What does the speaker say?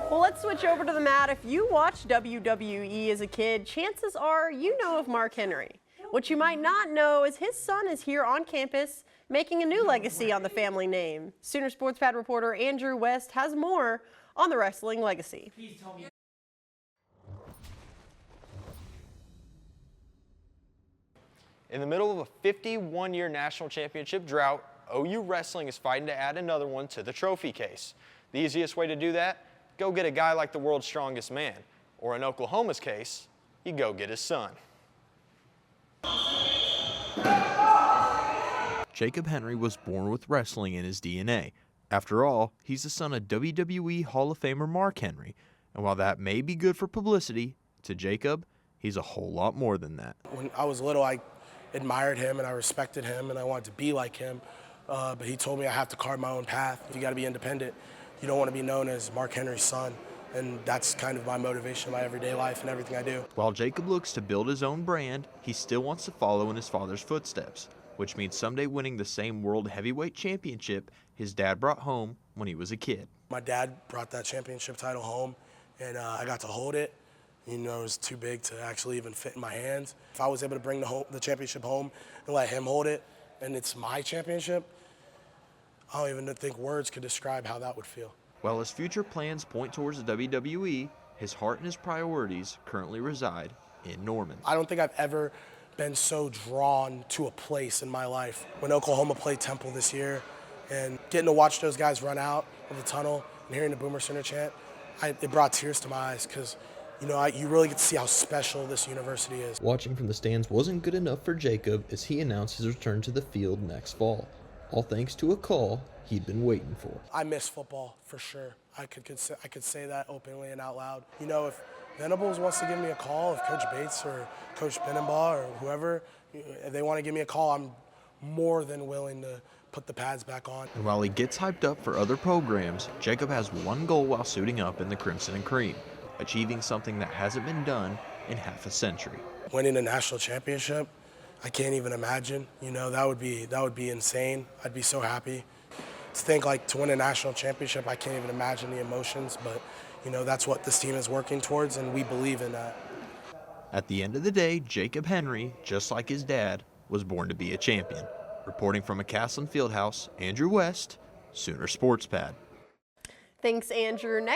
Well, let's switch over to the mat. If you watched WWE as a kid, chances are you know of Mark Henry. What you might not know is his son is here on campus making a new legacy on the family name. Sooner Sports Pad reporter Andrew West has more on the wrestling legacy. In the middle of a 51-year national championship drought, OU Wrestling is fighting to add another one to the trophy case. The easiest way to do that? Go get a guy like the world's strongest man. Or in Oklahoma's case, you go get his son. Jacob Henry was born with wrestling in his DNA. After all, he's the son of WWE Hall of Famer Mark Henry. And while that may be good for publicity, to Jacob, he's a whole lot more than that. When I was little, I admired him and I respected him and I wanted to be like him. But he told me I have to carve my own path. You got to be independent. You don't want to be known as Mark Henry's son. And that's kind of my motivation in my everyday life and everything I do. While Jacob looks to build his own brand, he still wants to follow in his father's footsteps, which means someday winning the same World Heavyweight Championship his dad brought home when he was a kid. My dad brought that championship title home and I got to hold it. You know, it was too big to actually even fit in my hands. If I was able to bring the championship home and let him hold it, and it's my championship, I don't even think words could describe how that would feel. While his future plans point towards the WWE, his heart and his priorities currently reside in Norman. I don't think I've ever been so drawn to a place in my life. When Oklahoma played Temple this year and getting to watch those guys run out of the tunnel and hearing the Boomer Center chant, it brought tears to my eyes because you really get to see how special this university is. Watching from the stands wasn't good enough for Jacob as he announced his return to the field next fall, all thanks to a call he'd been waiting for. I miss football for sure. I could say that openly and out loud. You know, if Venables wants to give me a call, if Coach Bates or Coach Benenbaugh or whoever, if they want to give me a call, I'm more than willing to put the pads back on. And while he gets hyped up for other programs, Jacob has one goal while suiting up in the Crimson and Cream, achieving something that hasn't been done in half a century. Winning a national championship, I can't even imagine. You know, that would be insane. I'd be so happy. To think to win a national championship, I can't even imagine the emotions, but that's what this team is working towards and we believe in that. At the end of the day, Jacob Henry, just like his dad, was born to be a champion. Reporting from McCaslin Fieldhouse, Andrew West, Sooner Sports Pad. Thanks, Andrew. Next